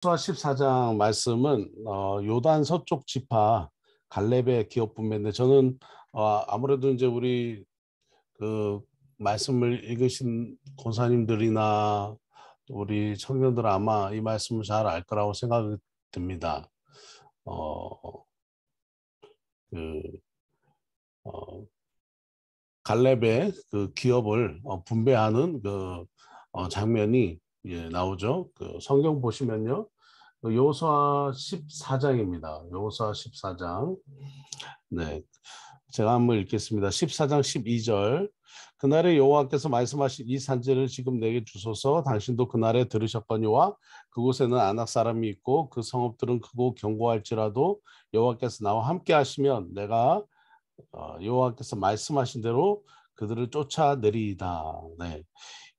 여호수아 14장 말씀은 요단 서쪽 지파 갈렙의 기업 분배인데 저는 아무래도 이제 우리 그 말씀을 읽으신 권사님들이나 또 우리 청년들은 아마 이 말씀을 잘 알 거라고 생각이 듭니다. 어, 그 어, 갈렙의 그 기업을 분배하는 그 장면이 나오죠. 그 성경 보시면요. 여호수아 14장입니다. 여호수아 14장. 네. 제가 한번 읽겠습니다. 14장 12절. 그날에 여호와께서 말씀하신 이 산지를 지금 내게 주소서. 당신도 그날에 들으셨거니와 그곳에는 아낙 사람이 있고 그 성읍들은 크고 견고할지라도 여호와께서 나와 함께 하시면 내가 여호와께서 말씀하신 대로 그들을 쫓아내리이다. 네.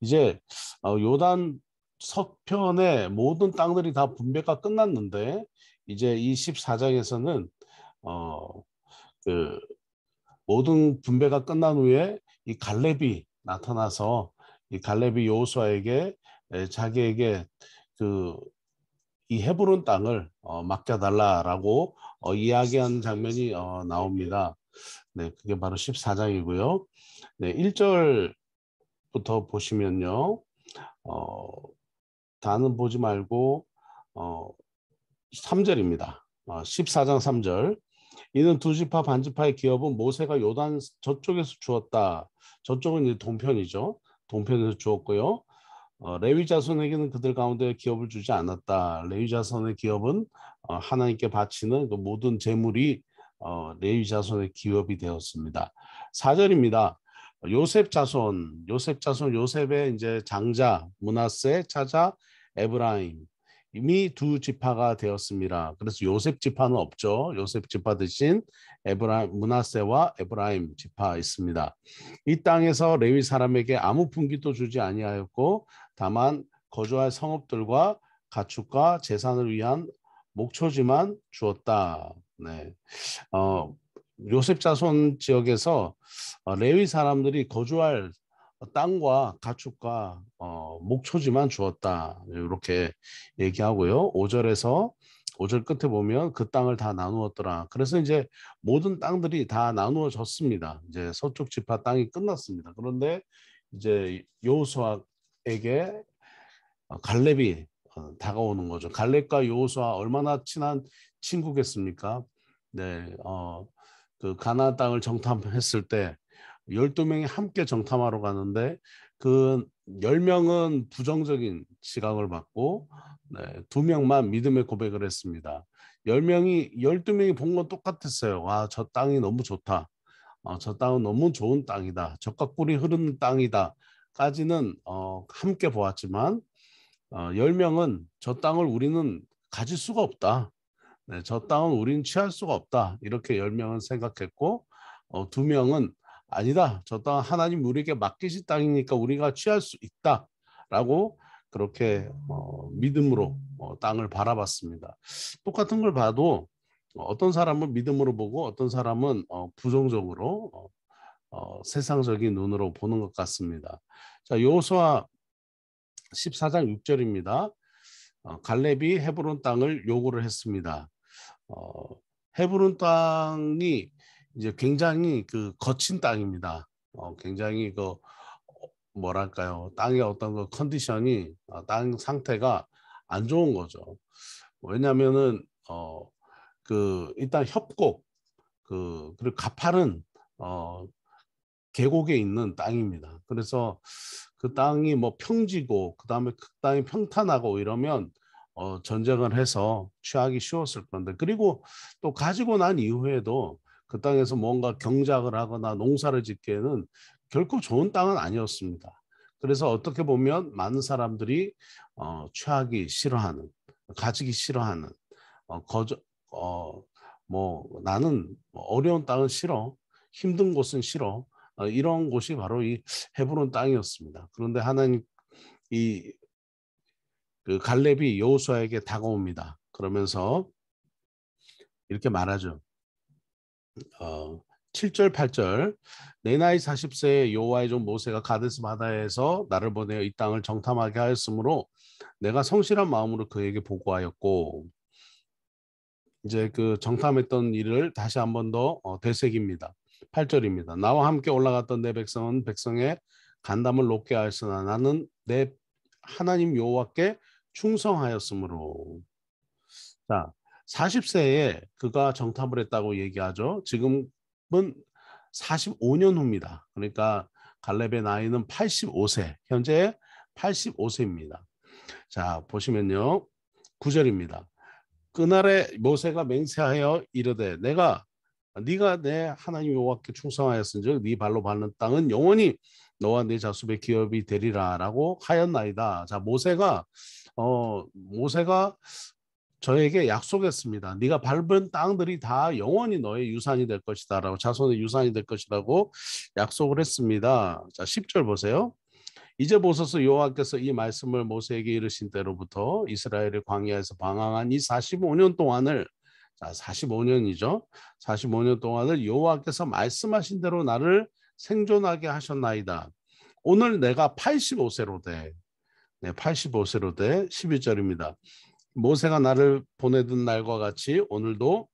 이제 요단 서편의 모든 땅들이 다 분배가 끝났는데 이제 이 14장에서는 어, 그 모든 분배가 끝난 후에 이 갈렙이 나타나서 이 갈렙이 여호수아에게 자기에게 그 이 헤브론 땅을 맡겨달라라고 이야기하는 장면이 나옵니다. 네, 그게 바로 14장이고요. 네, 1절부터 보시면요. 어, 다는 보지 말고 어, 3절입니다. 14장 3절. 이는 두 지파 반지파의 기업은 모세가 요단 저쪽에서 주었다. 저쪽은 이제 동편이죠. 동편에서 주었고요. 레위 자손에게는 그들 가운데 기업을 주지 않았다. 레위 자손의 기업은 하나님께 바치는 그 모든 재물이 레위 자손의 기업이 되었습니다. 4절입니다. 요셉의 이제 장자 므낫세, 차자 에브라임 이미 두 지파가 되었습니다. 그래서 요셉 지파는 없죠. 요셉 지파 대신 에브라임, 므낫세와 에브라임 지파 있습니다. 이 땅에서 레위 사람에게 아무 분기도 주지 아니하였고 다만 거주할 성읍들과 가축과 재산을 위한 목초지만 주었다. 네. 어, 요셉 자손 지역에서 레위 사람들이 거주할 땅과 가축과 목초지만 주었다. 이렇게 얘기하고요. 5절에서 5절 끝에 보면 그 땅을 다 나누었더라. 그래서 이제 모든 땅들이 다 나누어졌습니다. 이제 서쪽 지파 땅이 끝났습니다. 그런데 이제 여호수아에게 갈렙이 다가오는 거죠. 갈렙과 여호수아 얼마나 친한 친구겠습니까? 네, 그 가나안 땅을 정탐했을 때 12명이 함께 정탐하러 가는데 그 10명은 부정적인 시각을 받고 네, 2명만 믿음의 고백을 했습니다. 12명이 본 건 똑같았어요. 와, 저 땅이 너무 좋다. 저 땅은 너무 좋은 땅이다. 젖과 꿀이 흐르는 땅이다. 까지는 함께 보았지만 10명은 저 땅을 우리는 가질 수가 없다. 네, 저 땅은 우리는 취할 수가 없다. 이렇게 10명은 생각했고 2명은 아니다. 저 땅은 하나님 우리에게 맡기신 땅이니까 우리가 취할 수 있다. 라고 그렇게 믿음으로 땅을 바라봤습니다. 똑같은 걸 봐도 어떤 사람은 믿음으로 보고 어떤 사람은 부정적으로 세상적인 눈으로 보는 것 같습니다. 자, 여호수아 14장 6절입니다. 갈렙이 헤브론 땅을 요구를 했습니다. 어, 헤브론 땅이 이제 굉장히 그 거친 땅입니다. 굉장히 그 뭐랄까요, 땅의 어떤 그 컨디션이 땅 상태가 안 좋은 거죠. 왜냐하면은 그 일단 협곡 그리고 가파른 계곡에 있는 땅입니다. 그래서 그 땅이 뭐 평지고 그다음에 그 땅이 평탄하고 이러면 전쟁을 해서 취하기 쉬웠을 건데 그리고 또 가지고 난 이후에도 그 땅에서 뭔가 경작을 하거나 농사를 짓기에는 결코 좋은 땅은 아니었습니다. 그래서 어떻게 보면 많은 사람들이 취하기 싫어하는 가지기 싫어하는 거저 뭐 나는 어려운 땅은 싫어 힘든 곳은 싫어 이런 곳이 바로 이 헤브론 땅이었습니다. 그런데 하나님 이 그 갈렙이 여호수아에게 다가옵니다. 그러면서 이렇게 말하죠. 어, 7절 8절 내 나이 40세에 여호와의 종 모세가 가데스 바다에서 나를 보내어 이 땅을 정탐하게 하였으므로 내가 성실한 마음으로 그에게 보고하였고 이제 그 정탐했던 일을 다시 한 번 더 되새깁니다. 8절입니다. 나와 함께 올라갔던 내 백성은 백성의 간담을 높게 하였으나 나는 내 하나님 여호와께 충성하였으므로. 자, 40세에 그가 정탐을 했다고 얘기하죠. 지금은 45년 후입니다. 그러니까 갈렙의 나이는 85세, 현재 85세입니다. 자, 보시면요. 9절입니다. 그날에 모세가 맹세하여 이르되 네가 내 하나님 여호와께 충성하였은즉 네 발로 밟는 땅은 영원히 너와 네 자손의 기업이 되리라라고 하였나이다. 자, 모세가 저에게 약속했습니다. 네가 밟은 땅들이 다 영원히 너의 유산이 될 것이다라고 자손의 유산이 될 것이라고 약속을 했습니다. 자, 10절 보세요. 이제 보소서 여호와께서 이 말씀을 모세에게 이르신 때로부터 이스라엘의 광야에서 방황한 이 45년 동안을 자, 45년이죠. 45년 동안을 여호와께서 말씀하신 대로 나를 생존하게 하셨나이다. 오늘 내가 85세로 돼. 네, 85세로 돼. 11절입니다. 모세가 나를 보내던 날과 같이 오늘도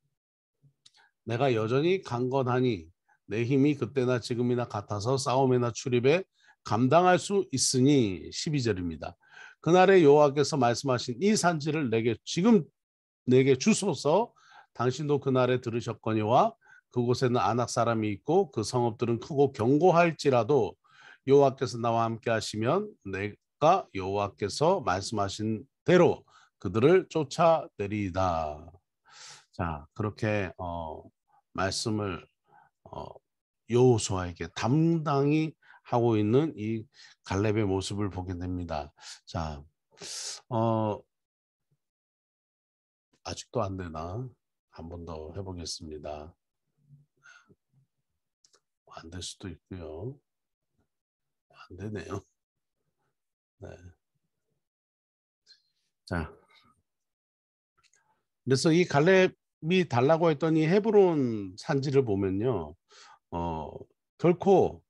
내가 여전히 강건하니 내 힘이 그때나 지금이나 같아서 싸움이나 출입에 감당할 수 있으니 12절입니다. 그날에 여호와께서 말씀하신 이 산지를 내게 주소서. 당신도 그날에 들으셨거니와 그곳에는 아낙 사람이 있고 그 성읍들은 크고 견고할지라도 여호와께서 나와 함께 하시면 내가 여호와께서 말씀하신 대로 그들을 쫓아내리이다. 자, 그렇게 말씀을 어, 여호수아에게 담당히 하고 있는 이 갈렙의 모습을 보게 됩니다. 자, 아직도 안 되나? 한 번 더 해보겠습니다. 안 될 수도 있고요. 안 되네요. 네. 자, 그래서 이 갈렙이 달라고 했던 이 헤브론 산지를 보면요, 어, 결코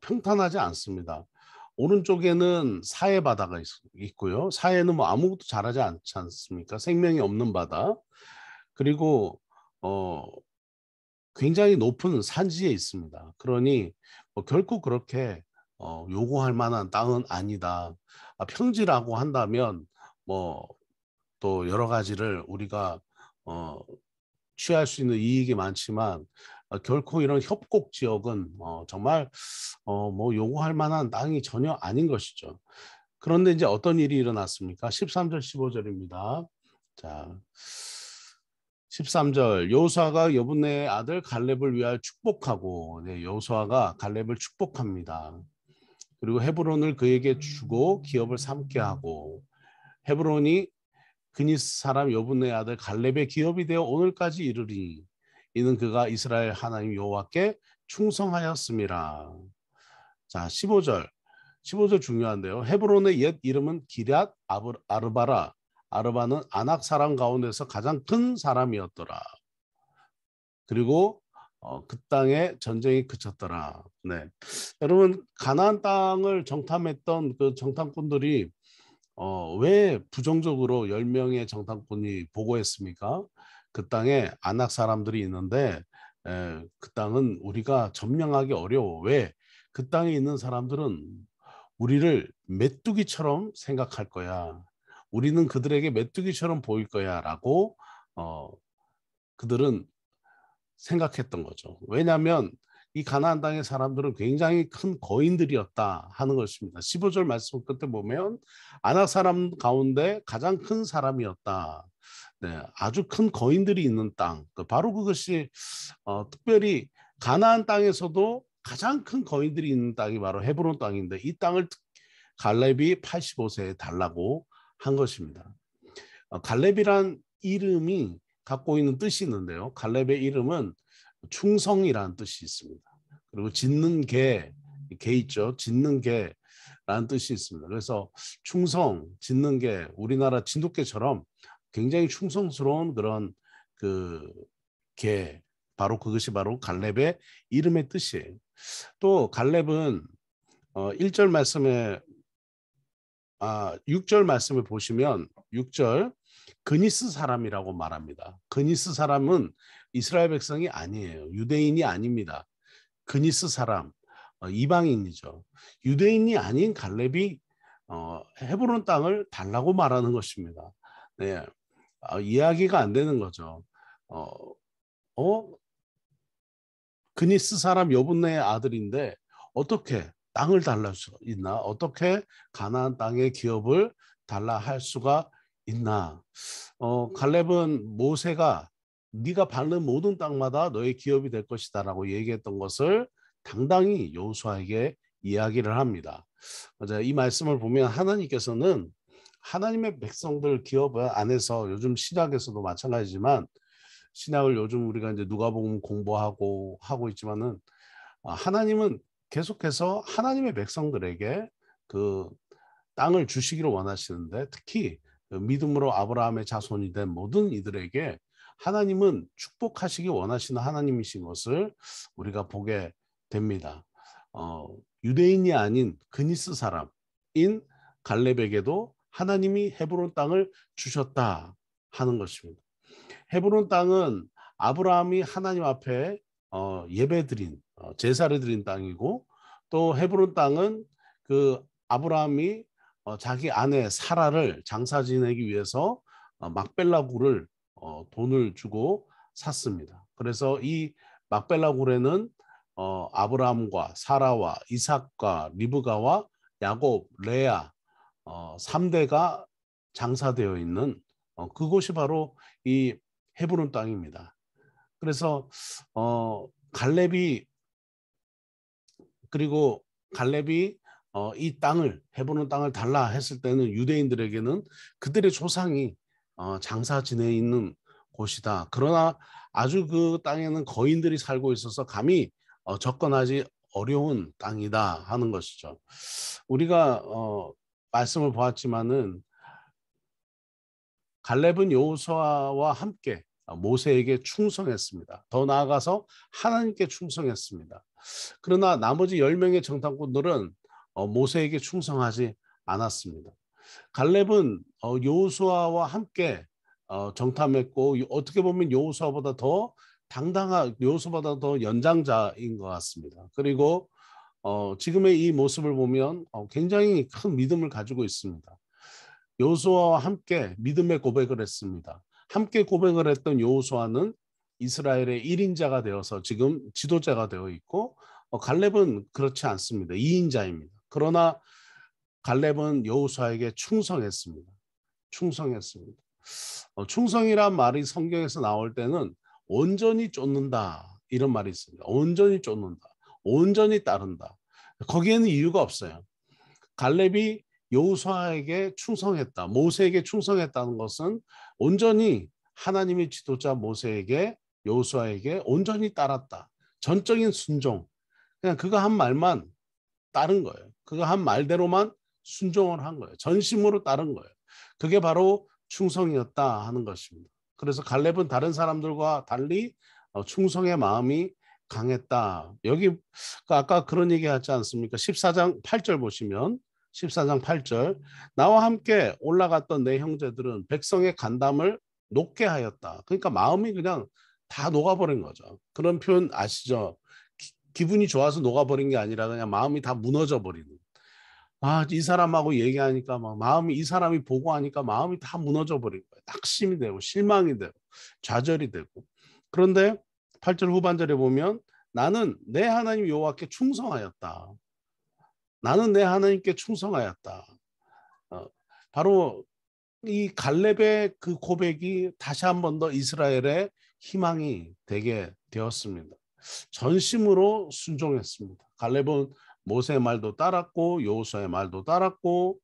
평탄하지 않습니다. 오른쪽에는 사해 바다가 있고요. 사해는 뭐 아무것도 자라지 않지 않습니까? 생명이 없는 바다. 그리고 어, 굉장히 높은 산지에 있습니다. 그러니 결코 그렇게 요구할 만한 땅은 아니다. 평지라고 한다면 뭐 또 여러 가지를 우리가 어, 취할 수 있는 이익이 많지만 결코 이런 협곡 지역은 정말 뭐 요구할 만한 땅이 전혀 아닌 것이죠. 그런데 이제 어떤 일이 일어났습니까? 13절 15절입니다. 자, 13절 여호수아가 여분의 아들 갈렙을 위하여 축복하고 네, 여호수아가 갈렙을 축복합니다. 그리고 헤브론을 그에게 주고 기업을 삼게 하고 헤브론이 그니스 사람 여분의 아들 갈렙의 기업이 되어 오늘까지 이르리니 이는 그가 이스라엘 하나님 여호와께 충성하였음이라. 자, 15절. 15절 중요한데요. 헤브론의 옛 이름은 기럇 아르바라. 아르바는 아낙 사람 가운데서 가장 큰 사람이었더라. 그리고 그 땅에 전쟁이 그쳤더라. 네. 여러분 가나안 땅을 정탐했던 그 정탐꾼들이 왜 부정적으로 10명의 정탐꾼이 보고했습니까? 그 땅에 아낙 사람들이 있는데 그 땅은 우리가 점령하기 어려워. 왜? 그 땅에 있는 사람들은 우리를 메뚜기처럼 생각할 거야. 우리는 그들에게 메뚜기처럼 보일 거야 라고 어, 그들은 생각했던 거죠. 왜냐하면 이 가나안 땅의 사람들은 굉장히 큰 거인들이었다 하는 것입니다. 15절 말씀 끝에 보면 아낙 사람 가운데 가장 큰 사람이었다. 네, 아주 큰 거인들이 있는 땅. 바로 그것이 특별히 가나안 땅에서도 가장 큰 거인들이 있는 땅이 바로 헤브론 땅인데 이 땅을 갈렙이 85세에 달라고 한 것입니다. 갈렙이란 이름이 갖고 있는 뜻이 있는데요. 갈렙의 이름은 충성이라는 뜻이 있습니다. 그리고 짓는 개 있죠. 짓는 개라는 뜻이 있습니다. 그래서 충성, 짓는 개, 우리나라 진돗개처럼 굉장히 충성스러운 그런 그 개, 바로 그것이 바로 갈렙의 이름의 뜻이에요. 또 갈렙은 1절 말씀에 6절 말씀을 보시면 6절 그니스 사람이라고 말합니다. 그니스 사람은 이스라엘 백성이 아니에요. 유대인이 아닙니다. 그니스 사람, 이방인이죠. 유대인이 아닌 갈렙이 헤브론 땅을 달라고 말하는 것입니다. 네, 이야기가 안 되는 거죠. 어, 어? 그니스 사람 여분네의 아들인데 어떻게 땅을 달랄 수 있나? 어떻게 가나안 땅의 기업을 달라 할 수가 있나? 갈렙은 모세가 네가 밟는 모든 땅마다 너의 기업이 될 것이다라고 얘기했던 것을 당당히 여호수아에게 이야기를 합니다. 맞아요. 이 말씀을 보면 하나님께서는 하나님의 백성들 기업 안에서 요즘 신약에서도 마찬가지지만 신약을 요즘 우리가 이제 누가복음 공부하고 하고 있지만은 하나님은 계속해서 하나님의 백성들에게 그 땅을 주시기를 원하시는데 특히 그 믿음으로 아브라함의 자손이 된 모든 이들에게 하나님은 축복하시기 원하시는 하나님이신 것을 우리가 보게 됩니다. 유대인이 아닌 그니스 사람인 갈렙에게도 하나님이 헤브론 땅을 주셨다 하는 것입니다. 헤브론 땅은 아브라함이 하나님 앞에 예배드린 제사를 드린 땅이고 또 헤브론 땅은 그 아브라함이 자기 아내 사라를 장사 지내기 위해서 막벨라 굴을 돈을 주고 샀습니다. 그래서 이 막벨라 굴에는 아브라함과 사라와 이삭과 리브가와 야곱, 레아 3대가 장사되어 있는 그곳이 바로 이 헤브론 땅입니다. 그래서 갈렙이 그리고 갈렙이 이 땅을 헤브론 땅을 달라 했을 때는 유대인들에게는 그들의 조상이 장사 지내 있는 곳이다. 그러나 아주 그 땅에는 거인들이 살고 있어서 감히 접근하지 어려운 땅이다 하는 것이죠. 우리가 말씀을 보았지만은 갈렙은 여호수아와 함께 모세에게 충성했습니다. 더 나아가서 하나님께 충성했습니다. 그러나 나머지 10명의 정탐꾼들은 모세에게 충성하지 않았습니다. 갈렙은 여호수아와 함께 정탐했고 어떻게 보면 여호수아보다 더 당당한 여호수아보다 더 연장자인 것 같습니다. 그리고 지금의 이 모습을 보면 굉장히 큰 믿음을 가지고 있습니다. 여호수아와 함께 믿음의 고백을 했습니다. 함께 고백을 했던 여호수아는 이스라엘의 1인자가 되어서 지금 지도자가 되어 있고 갈렙은 그렇지 않습니다. 2인자입니다. 그러나 갈렙은 여호수아에게 충성했습니다. 충성했습니다. 충성이란 말이 성경에서 나올 때는 온전히 쫓는다 이런 말이 있습니다. 온전히 쫓는다. 온전히 따른다. 거기에는 이유가 없어요. 갈렙이 여호수아에게 충성했다. 모세에게 충성했다는 것은 온전히 하나님의 지도자 모세에게 여호수아에게 온전히 따랐다. 전적인 순종. 그냥 그가 한 말만 따른 거예요. 그가 한 말대로만 순종을 한 거예요. 전심으로 따른 거예요. 그게 바로 충성이었다 하는 것입니다. 그래서 갈렙은 다른 사람들과 달리 충성의 마음이 강했다. 여기 아까 그런 얘기 하지 않습니까? 14장 8절 보시면 14장 8절 나와 함께 올라갔던 내 형제들은 백성의 간담을 녹게 하였다. 그러니까 마음이 그냥 다 녹아버린 거죠. 그런 표현 아시죠? 기분이 좋아서 녹아버린 게 아니라 그냥 마음이 다 무너져 버리는. 이 사람하고 얘기하니까 막 마음이 이 사람이 보고 하니까 마음이 다 무너져 버린 거예요. 낙심이 되고 실망이 되고 좌절이 되고. 그런데 8절 후반절에 보면 나는 내 하나님 여호와께 충성하였다. 나는 내 하나님께 충성하였다. 바로 이 갈렙의 그 고백이 다시 한 번 더 이스라엘의 희망이 되게 되었습니다. 전심으로 순종했습니다. 갈렙은 모세의 말도 따랐고 여호수아의 말도 따랐고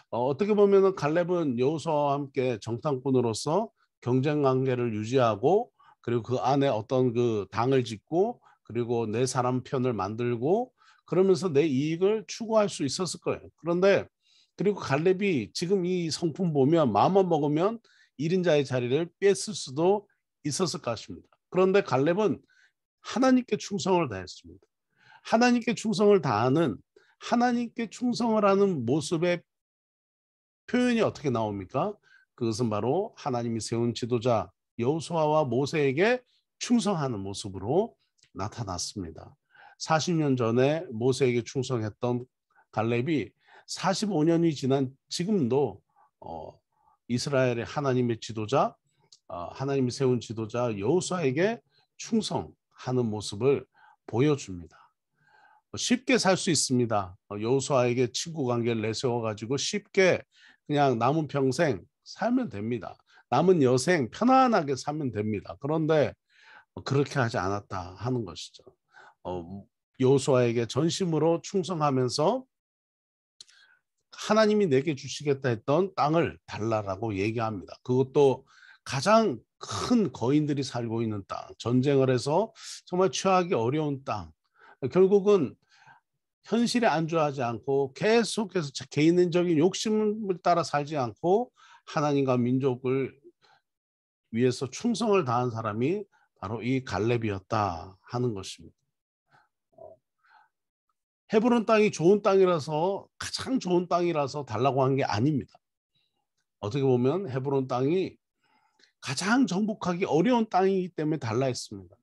어떻게 보면은 갈렙은 여호수아와 함께 정탐꾼으로서 경쟁 관계를 유지하고 그리고 그 안에 어떤 그 당을 짓고 그리고 내 사람 편을 만들고 그러면서 내 이익을 추구할 수 있었을 거예요. 그런데 그리고 갈렙이 지금 이 성품 보면 마음만 먹으면 1인자의 자리를 뺐을 수도 있었을 것입니다. 그런데 갈렙은 하나님께 충성을 다했습니다. 하나님께 충성을 다하는 하나님께 충성을 하는 모습의 표현이 어떻게 나옵니까? 그것은 바로 하나님이 세운 지도자 여호수아와 모세에게 충성하는 모습으로 나타났습니다. 40년 전에 모세에게 충성했던 갈렙이 45년이 지난 지금도 이스라엘의 하나님의 지도자, 하나님이 세운 지도자 여호수아에게 충성하는 모습을 보여줍니다. 쉽게 살 수 있습니다. 여호수아에게 친구 관계를 내세워가지고 쉽게 그냥 남은 평생 살면 됩니다. 남은 여생 편안하게 살면 됩니다. 그런데 그렇게 하지 않았다 하는 것이죠. 여호수아에게 전심으로 충성하면서 하나님이 내게 주시겠다 했던 땅을 달라라고 얘기합니다. 그것도 가장 큰 거인들이 살고 있는 땅, 전쟁을 해서 정말 취하기 어려운 땅. 결국은 현실에 안주하지 않고 계속해서 개인적인 욕심을 따라 살지 않고 하나님과 민족을 위해서 충성을 다한 사람이 바로 이 갈렙이었다 하는 것입니다. 헤브론 땅이 좋은 땅이라서 가장 좋은 땅이라서 달라고 한 게 아닙니다. 어떻게 보면 헤브론 땅이 가장 정복하기 어려운 땅이기 때문에 달라 했습니다.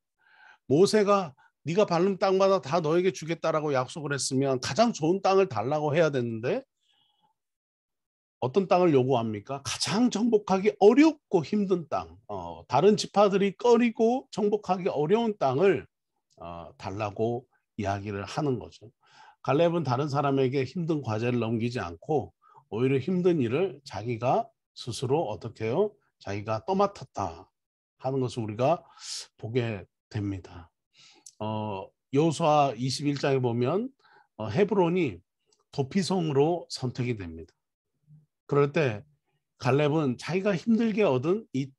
모세가 네가 밟는 땅마다 다 너에게 주겠다라고 약속을 했으면 가장 좋은 땅을 달라고 해야 되는데 어떤 땅을 요구합니까? 가장 정복하기 어렵고 힘든 땅, 다른 지파들이 꺼리고 정복하기 어려운 땅을 달라고 이야기를 하는 거죠. 갈렙은 다른 사람에게 힘든 과제를 넘기지 않고 오히려 힘든 일을 자기가 스스로 어떻게 해요? 자기가 떠맡았다 하는 것을 우리가 보게 됩니다. 여호수아 21장에 보면 헤브론이 도피성으로 선택이 됩니다. 그럴 때 갈렙은 자기가 힘들게 얻은 이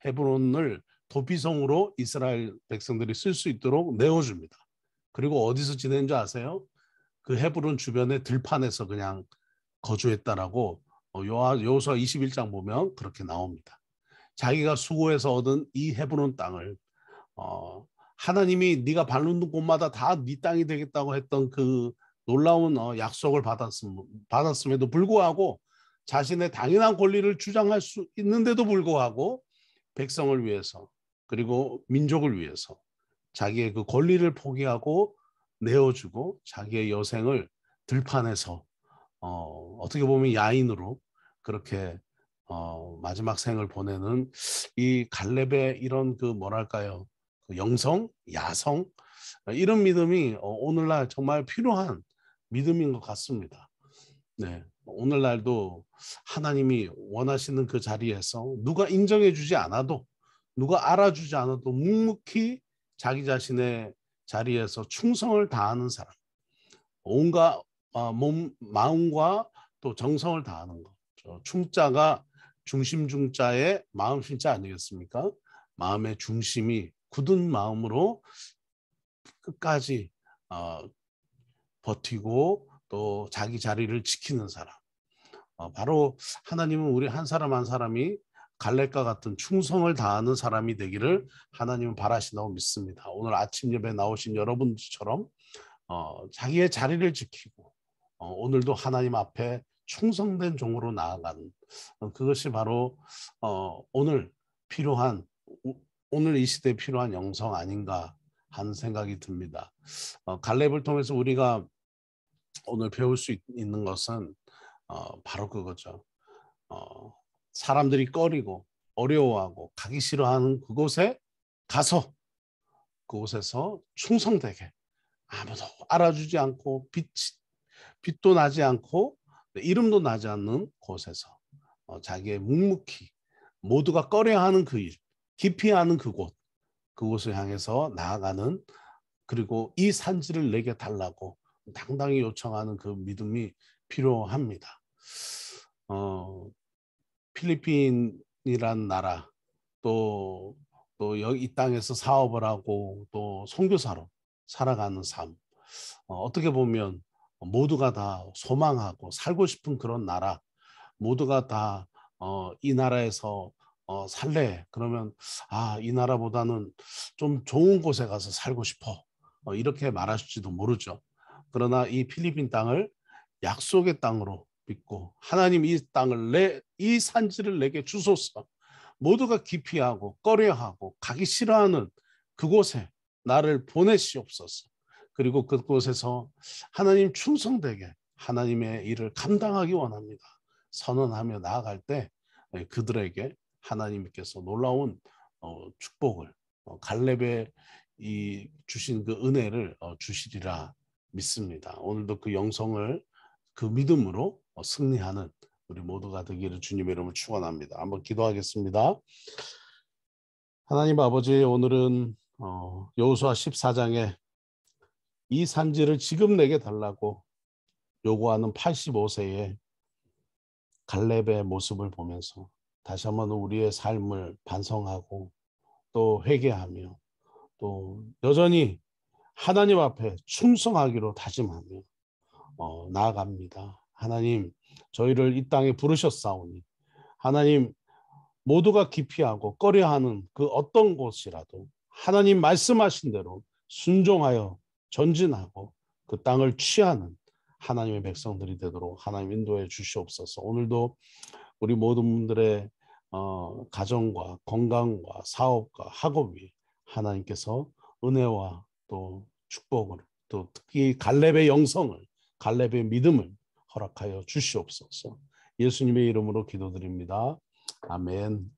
헤브론을 도피성으로 이스라엘 백성들이 쓸 수 있도록 내어줍니다. 그리고 어디서 지낸 줄 아세요? 그 헤브론 주변의 들판에서 그냥 거주했다라고 여호수아 21장 보면 그렇게 나옵니다. 자기가 수고해서 얻은 이 헤브론 땅을 하나님이 네가 밟는 곳마다 다 네 땅이 되겠다고 했던 그 놀라운 약속을 받았음에도 불구하고 자신의 당연한 권리를 주장할 수 있는데도 불구하고 백성을 위해서 그리고 민족을 위해서 자기의 그 권리를 포기하고 내어주고 자기의 여생을 들판에서 어떻게 보면 야인으로 그렇게 마지막 생을 보내는 이 갈렙의 이런 그 뭐랄까요, 그 영성, 야성 이런 믿음이 오늘날 정말 필요한 믿음인 것 같습니다. 네, 오늘날도 하나님이 원하시는 그 자리에서 누가 인정해주지 않아도 누가 알아주지 않아도 묵묵히 자기 자신의 자리에서 충성을 다하는 사람, 온갖 마음과 또 정성을 다하는 것. 충자가 중심중자의 마음신자 아니겠습니까? 마음의 중심이 굳은 마음으로 끝까지 버티고 또 자기 자리를 지키는 사람. 바로 하나님은 우리 한 사람 한 사람이 갈렙과 같은 충성을 다하는 사람이 되기를 하나님은 바라신다고 믿습니다. 오늘 아침 예배에 나오신 여러분들처럼 자기의 자리를 지키고 오늘도 하나님 앞에 충성된 종으로 나아가는 그것이 바로 오늘 필요한 오늘 이 시대에 필요한 영성 아닌가 하는 생각이 듭니다. 갈렙을 통해서 우리가 오늘 배울 수 있는 것은 바로 그거죠. 사람들이 꺼리고 어려워하고 가기 싫어하는 그곳에 가서 그곳에서 충성되게 아무도 알아주지 않고 빛도 나지 않고 이름도 나지 않는 곳에서 자기의 묵묵히 모두가 꺼려하는 그 일, 기피하는 그곳, 그곳을 향해서 나아가는 그리고 이 산지를 내게 달라고 당당히 요청하는 그 믿음이 필요합니다. 필리핀이란 나라 또 이 땅에서 사업을 하고 또 선교사로 살아가는 삶 어떻게 보면 모두가 다 소망하고 살고 싶은 그런 나라 모두가 다 이 나라에서 살래 그러면 이 나라보다는 좀 좋은 곳에 가서 살고 싶어 이렇게 말하실지도 모르죠. 그러나 이 필리핀 땅을 약속의 땅으로 믿고 하나님 이 땅을 이 산지를 내게 주소서. 모두가 기피하고 꺼려하고 가기 싫어하는 그곳에 나를 보내시옵소서. 그리고 그곳에서 하나님 충성되게 하나님의 일을 감당하기 원합니다. 선언하며 나아갈 때 그들에게 하나님께서 놀라운 축복을 갈렙의 이 주신 그 은혜를 주시리라 믿습니다. 오늘도 그 영성을 그 믿음으로 승리하는 우리 모두가 되기를 주님의 이름으로 축원합니다. 한번 기도하겠습니다. 하나님 아버지, 오늘은 여호수아 14장에 이 산지를 지금 내게 달라고 요구하는 85세의 갈렙의 모습을 보면서 다시 한번 우리의 삶을 반성하고 또 회개하며 또 여전히 하나님 앞에 충성하기로 다짐하며 나아갑니다. 하나님, 저희를 이 땅에 부르셨사오니 하나님, 모두가 기피하고 꺼려하는 그 어떤 곳이라도 하나님 말씀하신 대로 순종하여 전진하고 그 땅을 취하는 하나님의 백성들이 되도록 하나님 인도해 주시옵소서. 오늘도 우리 모든 분들의 가정과 건강과 사업과 학업이 하나님께서 은혜와 또 축복을 또 특히 갈렙의 영성을 갈렙의 믿음을 허락하여 주시옵소서. 예수님의 이름으로 기도드립니다. 아멘.